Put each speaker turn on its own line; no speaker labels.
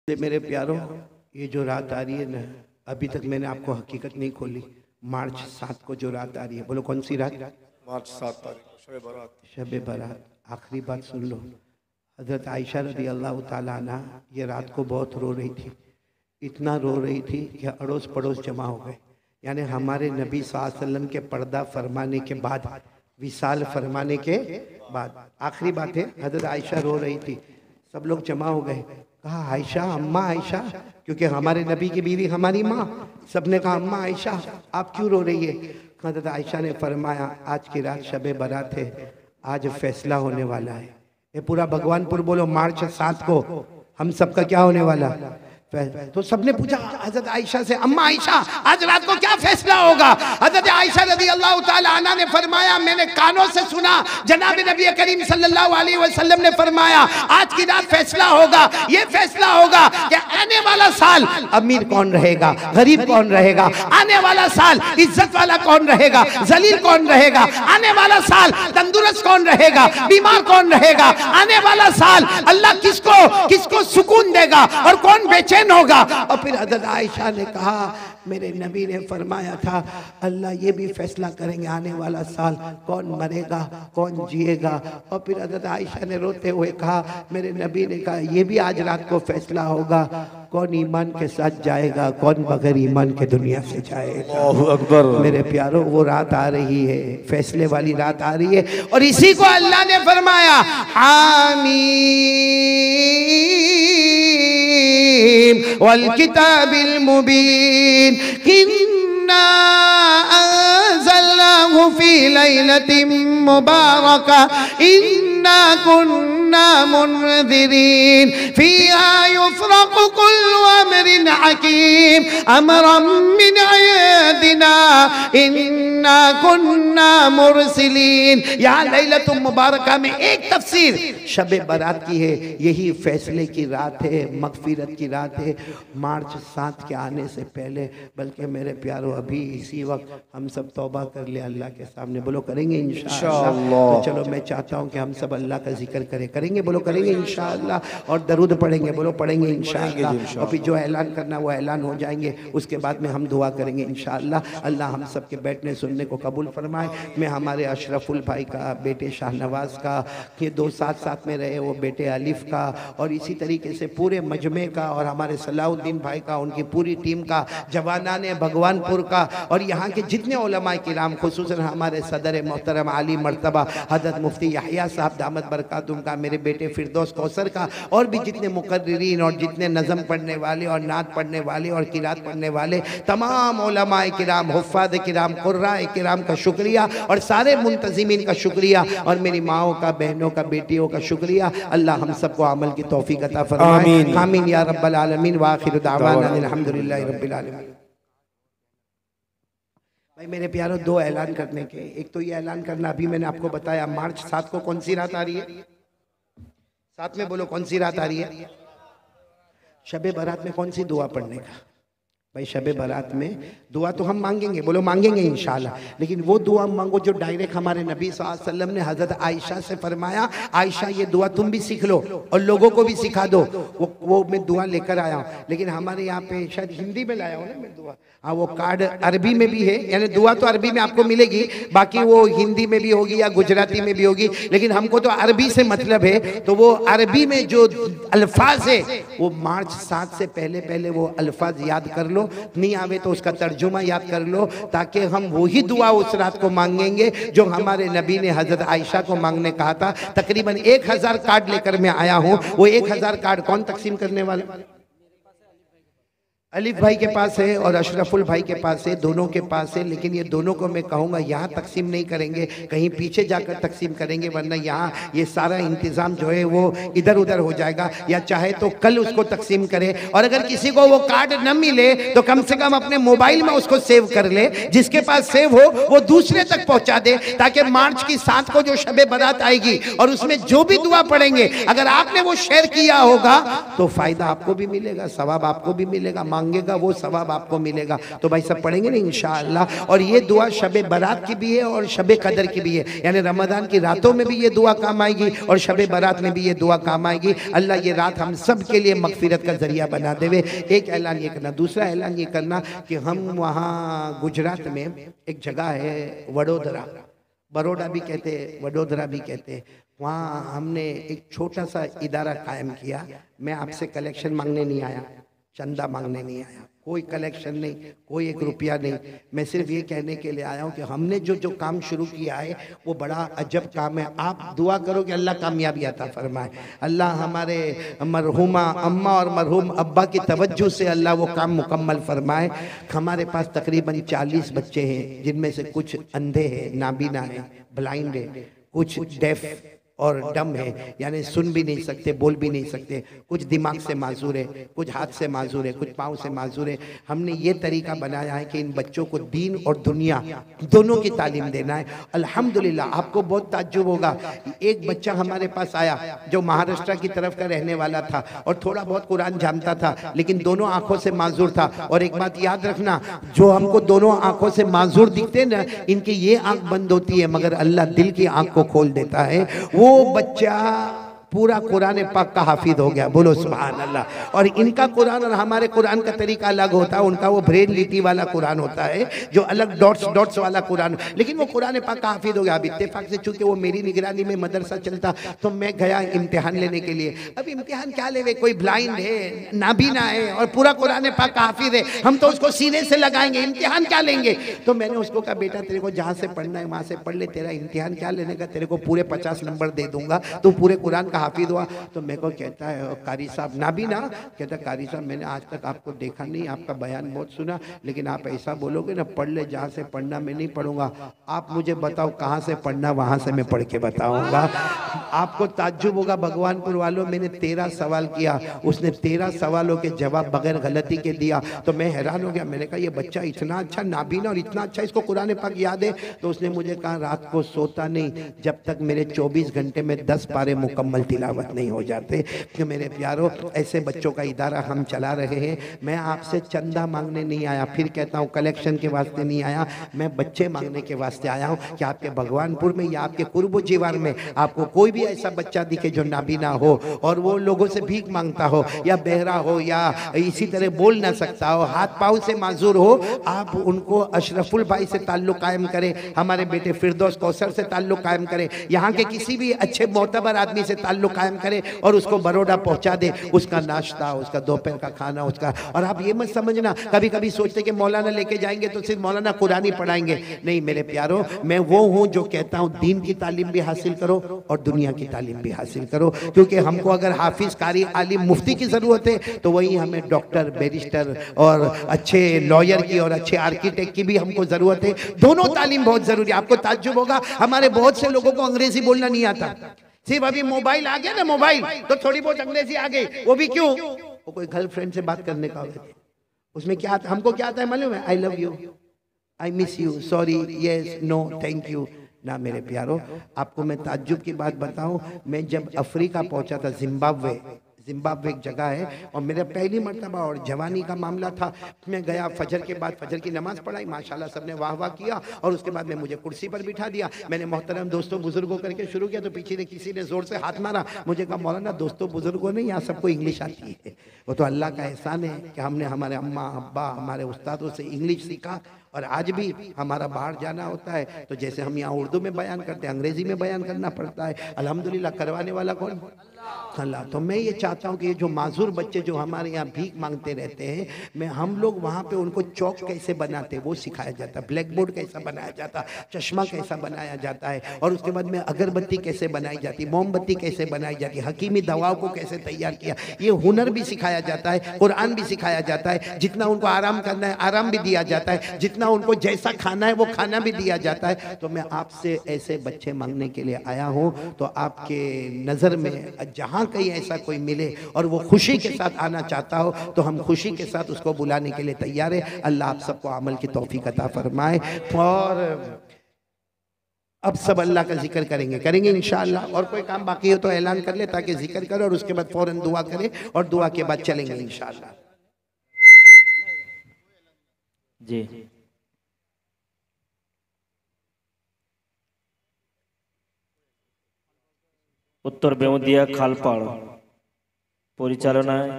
मेरे प्यारों, ये जो रात आ रही है ना, अभी तक मैंने आपको हकीकत नहीं खोली। मार्च 7 को जो रात आ रही है, बोलो कौन सी रात?
मार्च 7 तारीख को शब बारात।
शब बारात। आखिरी बात सुन लो, हजरत आयशा रदी अल्लाह ताला अन्हा ये रात को बहुत रो रही थी। इतना रो रही थी कि अड़ोस पड़ोस जमा हो गए। यानी हमारे नबी सल्लल्लाहु अलैहि वसल्लम के पर्दा फरमाने के बाद, विसाल फरमाने के बाद आखिरी बात है, हजरत आयशा रो रही थी, सब लोग जमा हो गए। कहा आयशा, अम्मा आयशा, क्योंकि हमारे नबी की बीवी हमारी माँ। सबने कहा अम्मा आयशा आप क्यों रो रही है? हजरत आयशा ने फरमाया आज की रात शब बारात है, आज फैसला होने वाला है। ये पूरा भगवानपुर बोलो मार्च 7 को हम सबका क्या होने वाला? तो सबने पूछा हजरत आयशा से, अम्मा आयशा आज रात को क्या फैसला होगा? हजरत आयशा रज़ी अल्लाह ताला अन्हा ने फरमाया मैंने कानों से सुना, जनाब नबी करीम सल्लल्लाहु अलैहि वसल्लम ने फरमाया आज की रात फैसला होगा। ये फैसला होगा कि आने वाला साल अमीर कौन रहेगा, गरीब कौन रहेगा, आने वाला साल इज्जत वाला कौन रहेगा, जलील कौन रहेगा, आने वाला साल तंदुरुस्त कौन रहेगा, बीमार कौन रहेगा, आने वाला साल अल्लाह किसको सुकून देगा और कौन बेचैन होगा। और फिर हज़रत आयशा ने कहा मेरे नबी ने फरमाया था अल्लाह ये भी फैसला करेंगे आने वाला साल कौन मरेगा कौन जिएगा। और फिर हज़रत आयशा ने रोते हुए कहा मेरे नबी ने कहा ये भी आज रात को फैसला होगा कौन ईमान के साथ जाएगा कौन बगैर ईमान के दुनिया से जाएगा।
अल्लाहु अकबर।
मेरे प्यारों वो रात आ रही है, फैसले वाली रात आ रही है और इसी को अल्लाह ने फरमाया हामीम वल किताबिल मुबीन इन्ना अंज़लनाहु फी लैलतिन मुबारका इन्ना कुन्ना मुनज़िरीन फ़ीहा युफ़रक़ु कुल्लु अमरिन हकीम अमरन मिन इंदिना इन्ना कुन्ना मुरसिलीन। यहाँ लैलतुल मुबारका में एक तफसीर शब बारात की है, यही फैसले की रात है, मगफिरत की रात है, मार्च 7 के आने से पहले। बल्कि मेरे प्यारों अभी इसी वक्त हम सब तौबा कर ले अल्लाह के सामने, बोलो करेंगे इंशाअल्लाह। तो चलो मैं चाहता हूँ कि हम सब अल्लाह का जिक्र करेंगे, बोलो करेंगे इंशाअल्लाह, और दरूद पढ़ेंगे, बोलो पढ़ेंगे इंशाअल्लाह। और फिर जो ऐलान करना वो ऐलान हो जाएंगे, उसके बाद में हम दुआ करेंगे इंशाअल्लाह। अल्लाह हम सब के बैठने सुनने को कबूल फरमाए। मैं हमारे अशरफुल भाई का, बेटे शाहनवाज का, ये 2 साथ में रहे वो बेटे अलिफ का, और इसी तरीके से पूरे मजमे का, और हमारे सलाउद्दीन भाई का, उनकी पूरी टीम का, जवानान भगवानपुर का, और यहाँ के जितने उलमा किराम, खुसूसन हमारे सदर मोहतरम आली मर्तबा हज़रत मुफ्ती यहया साहब दामत बरकातुहुम का, मेरे बेटे फिरदौस कौसर का, और भी जितने मुकर्रिरीन और जितने नज़म पढ़ने वाले और नात पढ़ने वाले और किरात पढ़ने वाले तमाम उलमा किराम, हुफ़्फ़ाज़ किराम, कुर्राए किराम का शुक्रिया, और सारे मुंतज़िमीन का शुक्रिया, और मेरी माओं का, बहनों का, बेटियों का शुक्रिया। अल्लाह हम सबको अमल की तौफीक अता फरमाए। आमीन या रब्बल आलमीन व आखिरु दावाना अल्हम्दुलिल्लाहि रब्बिल आलमीन। भाई मेरे प्यारों, 2 ऐलान करने के, एक तो ये ऐलान करना अभी मैंने आपको बताया मार्च 7 को कौन सी रात आ रही है? 7 में बोलो कौन सी रात आ रही है? शबे बारात में कौन सी दुआ पढ़ने का? भाई शबे बारात में दुआ तो हम मांगेंगे, बोलो मांगेंगे इंशाल्लाह, लेकिन वो दुआ मांगो जो डायरेक्ट हमारे नबी सल्लल्लाहु अलैहि वसल्लम ने हज़रत आयशा से फरमाया आयशा ये दुआ तुम भी सीख लो और लोगों को भी सिखा दो। वो मैं दुआ लेकर आया हूँ, लेकिन हमारे यहाँ पे शायद हिंदी में लाया हूँ ना मैं दुआ। हाँ वो कार्ड अरबी में भी है, यानी दुआ तो अरबी में आपको मिलेगी, बाकी वो हिंदी में भी होगी या गुजराती में भी होगी, लेकिन हमको तो अरबी से मतलब है। तो वो अरबी में जो अल्फाज है वो मार्च 7 से पहले वो अल्फाज याद कर लो, नहीं आवे तो उसका तर्जुमा याद कर लो, ताकि हम वही दुआ उस रात को मांगेंगे जो हमारे नबी ने हजरत आयशा को मांगने कहा था। तकरीबन 1000 कार्ड लेकर मैं आया हूँ। वो 1000 कार्ड कौन तकसीम करने वाला? अलिफ भाई के पास है और अशरफुल भाई के पास है, दोनों के पास है, लेकिन ये दोनों को मैं कहूँगा यहाँ तकसीम नहीं करेंगे, कहीं पीछे जाकर तकसीम करेंगे, वरना यहाँ ये सारा इंतज़ाम जो है वो इधर उधर हो जाएगा। या चाहे तो कल उसको तकसीम करे, और अगर किसी को वो कार्ड न मिले तो कम से कम अपने मोबाइल में उसको सेव कर ले, जिसके पास सेव हो वो दूसरे तक पहुँचा दे, ताकि मार्च की 7 को जो शबे बारात आएगी और उसमें जो भी दुआ पढ़ेंगे अगर आपने वो शेयर किया होगा तो फ़ायदा आपको भी मिलेगा, सवाब आपको भी मिलेगा, मांगेगा वो सवाब आपको मिलेगा। तो भाई सब पढ़ेंगे ना इंशाअल्लाह। और ये दुआ शबे बारात की भी है और शबे कदर की भी है, यानी रमजान की रातों में भी ये दुआ काम आएगी और शबे बारात में भी ये दुआ काम आएगी। अल्लाह ये रात हम सब के लिए मगफिरत का जरिया बना देवे। एक ऐलान ये करना। दूसरा ऐलान ये करना कि हम वहाँ गुजरात में एक जगह है वडोदरा, बड़ौदा भी कहते हैं, वडोदरा भी कहते हैं, वहाँ हमने एक छोटा सा इदारा कायम किया। मैं आपसे कलेक्शन मांगने नहीं आया, चंदा मांगने नहीं आया, कोई कलेक्शन नहीं, कोई एक रुपया नहीं। मैं सिर्फ ये कहने के लिए आया हूँ कि हमने जो जो काम शुरू किया है वो बड़ा अजब काम है। आप दुआ करो कि अल्लाह कामयाबी अता फरमाए। अल्लाह हमारे मरहुमा अम्मा और मरहूम अब्बा की तवज्जो से अल्लाह वो काम मुकम्मल फरमाए। हमारे पास तकरीबन 40 बच्चे हैं, जिनमें से कुछ अंधे हैं, नाबीना है, ब्लाइंड है, कुछ डेफ और डम है, यानी सुन भी नहीं सकते, बोल भी नहीं सकते, कुछ दिमाग से माजूर है, कुछ हाथ से माजूर है, कुछ पाँव से माजूर है। हमने ये तरीका बनाया है कि इन बच्चों को दीन और दुनिया दोनों की तालीम देना है। अल्हम्दुलिल्लाह आपको बहुत ताज्जुब होगा, एक बच्चा हमारे पास आया जो महाराष्ट्र की तरफ का रहने वाला था और थोड़ा बहुत कुरान जानता था, लेकिन दोनों आंखों से माजूर था। और एक बात याद रखना, जो हमको दोनों आंखों से माजूर दिखते ना, इनकी ये आंख बंद होती है मगर अल्लाह दिल की आंख को खोल देता है। वो बच्चा पूरा कुरान पाक का हाफिज हो गया, बोलो सुभान अल्लाह। और इनका कुरान और हमारे कुरान का तरीका अलग होता है, उनका वो ब्रेन लिटी वाला कुरान होता है, जो अलग डॉट्स डॉट्स वाला कुरान, लेकिन वो कुरान पाक का हाफिज हो गया। अब इत्तेफाक से चूंकि वो मेरी निगरानी में मदरसा चलता तो मैं गया इम्तिहान लेने के लिए। अब इम्तिहान क्या लेवे, कोई ब्लाइंड है, नाबीना है और पूरा कुरान पाक का हाफिज है, हम तो उसको सीने से लगाएंगे, इम्तिहान क्या लेंगे। तो मैंने उसको कहा बेटा तेरे को जहाँ से पढ़ना है वहाँ से पढ़ ले, तेरा इम्तिहान क्या लेने का, तेरे को पूरे 50 नंबर दे दूंगा, तू पूरे कुरान का हाफिज हुआ। तो मेरे को कहता है कारी साहब, नाबीना कहता कारी साहब मैंने आज तक आपको देखा नहीं, आपका बयान बहुत सुना, लेकिन आप ऐसा बोलोगे ना पढ़ ले जहाँ से पढ़ना, मैं नहीं पढ़ूंगा, आप मुझे बताओ कहाँ से पढ़ना, वहाँ से मैं पढ़ के बताऊंगा। आपको ताज्जुब होगा भगवानपुर वालों, मैंने 13 सवाल किया, उसने 13 सवालों के जवाब बगैर गलती के दिया। तो मैं हैरान हो गया, मैंने कहा ये बच्चा इतना अच्छा नाबीना और इतना अच्छा इसको कुरान पाक याद है। तो उसने मुझे कहा रात को सोता नहीं जब तक मेरे 24 घंटे में 10 पारे मुकम्मल तिलावत नहीं हो जाते। कि मेरे प्यारों ऐसे बच्चों का इदारा हम चला रहे हैं। मैं आपसे चंदा मांगने नहीं आया, फिर कहता हूँ कलेक्शन के वास्ते नहीं आया, मैं बच्चे मांगने के वास्ते आया हूँ कि आपके भगवानपुर में या आपके कुर्ब जीवार में आपको कोई भी ऐसा बच्चा दिखे जो नाबीना हो और वो लोगों से भीख मांगता हो या बहरा हो या इसी तरह बोल ना सकता हो, हाथ पाँव से माजूर हो, आप उनको अशरफुल भाई से ताल्लुक कायम करें, हमारे बेटे फिरदौस कौसर से ताल्लुक कायम करें, यहाँ के किसी भी अच्छे मोतबर आदमी से ताल्लुक कायम करें और उसको बड़ौदा पहुंचा दे, उसका नाश्ता, उसका दोपहर का खाना, उसका। और आप ये मत समझना कभी कभी सोचते कि मौलाना लेके जाएंगे तो सिर्फ मौलाना कुरान ही पढ़ाएंगे, नहीं मेरे प्यारों, मैं वो हूँ जो कहता हूँ दीन की तालीम भी हासिल करो और दुनिया की तालीम भी हासिल करो। क्योंकि हमको अगर हाफिज, कारी, आलिम, मुफ्ती की जरूरत है तो वही हमें डॉक्टर, बैरिस्टर और अच्छे लॉयर की और अच्छे आर्किटेक्ट की भी हमको जरूरत है। दोनों तालीम बहुत जरूरी है। आपको ताज्जुब होगा, हमारे बहुत से लोगों को अंग्रेजी बोलना नहीं आता, सिर्फ अभी मोबाइल आ गया ना, मोबाइल तो थोड़ी बहुत अंग्रेजी आ गई। वो भी क्यों, वो कोई गर्लफ्रेंड से बात करने का उसमें क्या आता, हमको क्या आता है मालूम है, I love you, I miss you, sorry, yes, no, thank you ना। मेरे प्यारों आपको मैं ताज्जुब की बात बताऊं, मैं जब अफ्रीका पहुंचा था, जिम्बाब्वे एक जगह है और मेरा पहली मर्तबा और जवानी का मामला था, मैं गया फजर के बाद फजर की नमाज पढ़ाई, माशाल्लाह सबने वाह वाह किया और उसके बाद में मुझे कुर्सी पर बिठा दिया। मैंने मोहतरम दोस्तों बुजुर्गों करके शुरू किया तो पीछे ने किसी ने जोर से हाथ मारा, मुझे कहा मौलाना दोस्तों बुजुर्गों नहीं, यहाँ सबको इंग्लिश आती है। वो तो अल्लाह का एहसान है कि हमने हमारे अम्मा अब्बा हमारे उस्तादों से इंग्लिश सीखा और आज भी हमारा बाहर जाना होता है तो जैसे हम यहाँ उर्दू में बयान करते हैं अंग्रेजी में बयान करना पड़ता है। अल्हम्दुलिल्लाह करवाने वाला कौन, अल्लाह। तो मैं ये चाहता हूँ कि ये जो माजूर बच्चे जो हमारे यहाँ भीख मांगते रहते हैं, मैं हम लोग वहाँ पे उनको चौक कैसे बनाते वो सिखाया जाता है, ब्लैक बोर्ड कैसा बनाया जाता है, चश्मा कैसा बनाया जाता है और उसके बाद में अगरबत्ती कैसे बनाई जाती, मोमबत्ती कैसे बनाई जाती, हकीमी दवाओं को कैसे तैयार किया, ये हुनर भी सिखाया जाता है, कुरान भी सिखाया जाता है। जितना उनको आराम करना है आराम भी दिया जाता है, जितना उनको जैसा खाना है वो खाना भी दिया जाता है। तो मैं आपसे ऐसे बच्चे मांगने के लिए आया हूँ, तो आपके नज़र में जहाँ कहीं ऐसा कोई मिले और वो खुशी के साथ आना चाहता हो तो हम खुशी के साथ उसको बुलाने के लिए तैयार है। अल्लाह आप सबको अमल की तौफीक अता फरमाए। और अब सब अल्लाह का जिक्र करेंगे इंशाअल्लाह। और कोई काम बाकी हो तो ऐलान कर ले ताकि जिक्र करो और उसके बाद फौरन दुआ करें और दुआ के बाद चलेंगे इंशाअल्लाह।
जी उत्तर बेउदिया खालपाड़ परिचालनाय